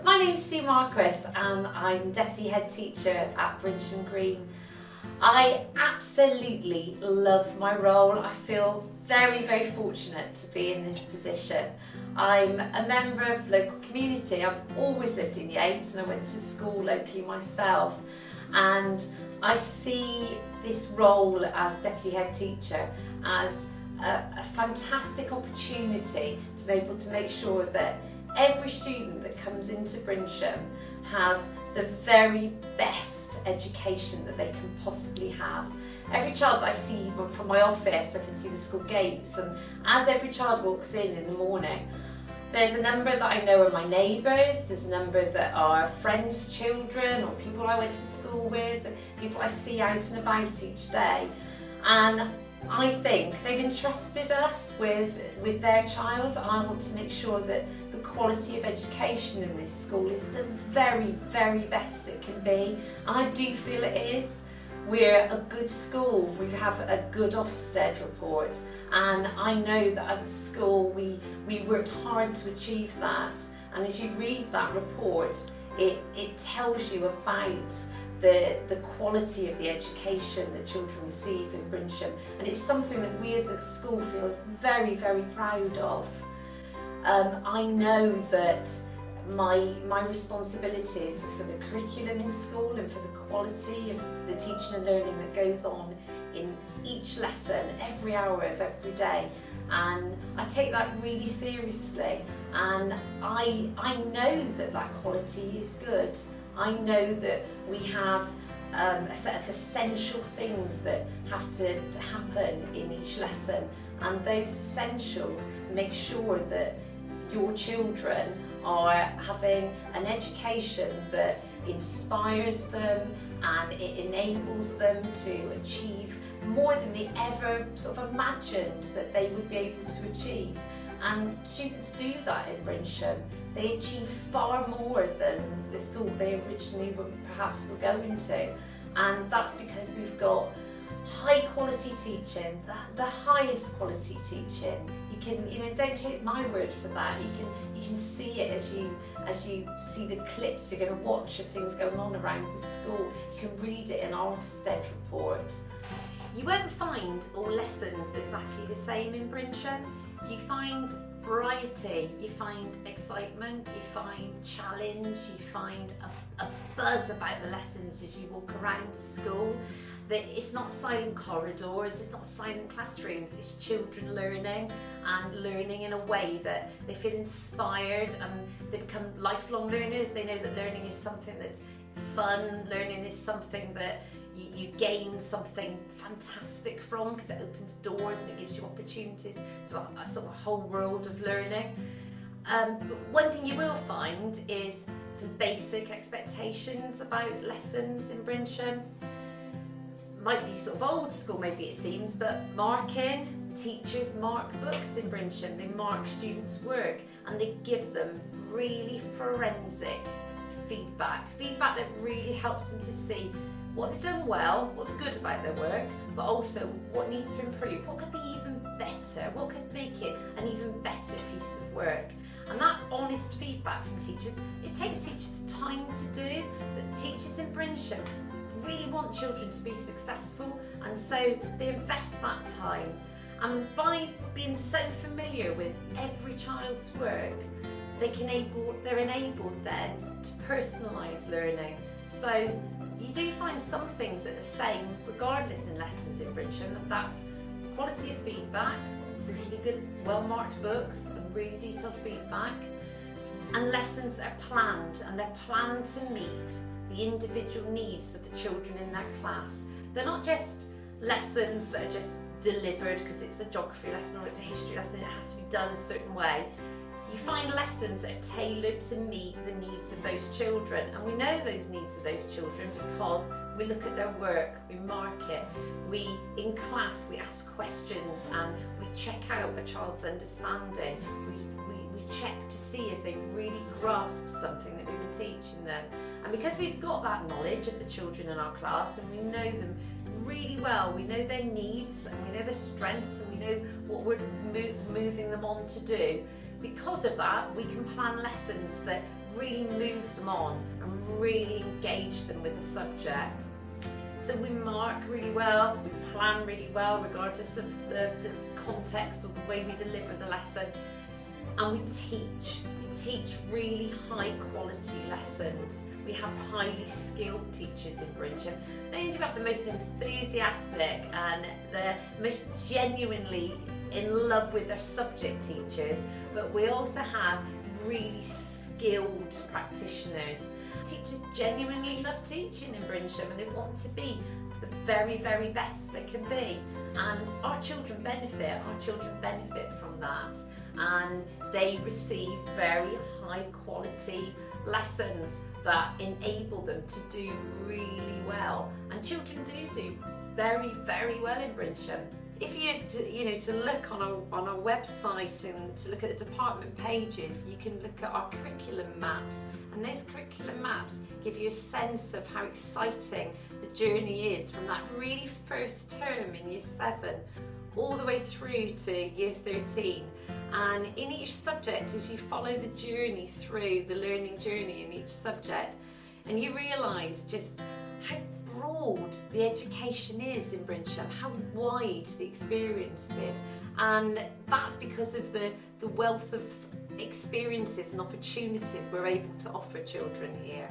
My name's Sue Marquis and I'm Deputy Head Teacher at Brinsham Green. I absolutely love my role. I feel very, very fortunate to be in this position. I'm a member of local community. I've always lived in Yates and I went to school locally myself, and I see this role as Deputy Head Teacher as a fantastic opportunity to be able to make sure that every student that comes into Brinsham has the very best education that they can possibly have. Every child that I see from my office, I can see the school gates, and as every child walks in the morning, there's a number that I know are my neighbours, there's a number that are friends' children or people I went to school with, people I see out and about each day. And I think they've entrusted us with their child. I want to make sure that the quality of education in this school is the very, very best it can be, and I do feel it is. We're a good school, we have a good Ofsted report, and I know that as a school we worked hard to achieve that, and as you read that report it tells you about the quality of the education that children receive in Brinsham, and it's something that we as a school feel very, very proud of. I know that my responsibilities for the curriculum in school and for the quality of the teaching and learning that goes on in each lesson, every hour of every day, and I take that really seriously, and I know that quality is good. I know that we have a set of essential things that have to happen in each lesson, and those essentials make sure that your children are having an education that inspires them and it enables them to achieve more than they ever sort of imagined that they would be able to achieve. And students do that in Brinsham. They achieve far more than they thought they originally perhaps were going to, and that's because we've got high quality teaching, the highest quality teaching. You can, don't take my word for that. You can see it as you see the clips you're going to watch of things going on around the school. You can read it in our Ofsted report. You won't find all lessons exactly the same in Brinsham. You find variety, you find excitement, you find challenge, you find a buzz about the lessons as you walk around the school. That it's not silent corridors, it's not silent classrooms, it's children learning, and learning in a way that they feel inspired and they become lifelong learners. They know that learning is something that's fun, learning is something that you gain something fantastic from, because it opens doors and it gives you opportunities to a sort of whole world of learning. But one thing you will find is some basic expectations about lessons in Brinsham. Might be sort of old school, maybe it seems, but marking. Teachers mark books in Brinsham, they mark students' work, and they give them really forensic feedback that really helps them to see what they've done well, what's good about their work, but also what needs to improve, what could be even better, what could make it an even better piece of work. And that honest feedback from teachers, it takes teachers time to do, but teachers in Brinsham really want children to be successful, and so they invest that time. And by being so familiar with every child's work, they're enabled then to personalise learning. So you do find some things that are the same regardless in lessons in Brinsham, and that's quality of feedback, really good well-marked books and really detailed feedback, and lessons that are planned, and they're planned to meet the individual needs of the children in that class. They're not just lessons that are just delivered because it's a geography lesson or it's a history lesson and it has to be done a certain way. You find lessons that are tailored to meet the needs of those children, and we know those needs of those children because we look at their work, we mark it, in class we ask questions and we check out a child's understanding. We check to see if they've really grasped something that we've been teaching them. And because we've got that knowledge of the children in our class and we know them really well, we know their needs and we know their strengths and we know what we're moving them on to do, because of that we can plan lessons that really move them on and really engage them with the subject. So we mark really well, we plan really well regardless of the context or the way we deliver the lesson, and we teach. We teach really high quality lessons. We have highly skilled teachers in Brinsham. They do have the most enthusiastic and the most genuinely in love with their subject teachers, but we also have really skilled practitioners. Teachers genuinely love teaching in Brinsham and they want to be the very, very best they can be. And our children benefit from that. And they receive very high quality lessons that enable them to do really well. And children do very, very well in Brinsham. If to look on our website and to look at the department pages, you can look at our curriculum maps, and those curriculum maps give you a sense of how exciting the journey is from that really first term in year 7 all the way through to year 13. And in each subject, as you follow the journey through the learning journey in each subject, and you realise just how broad the education is in Brinsham, how wide the experience is, and that's because of the wealth of experiences and opportunities we're able to offer children here.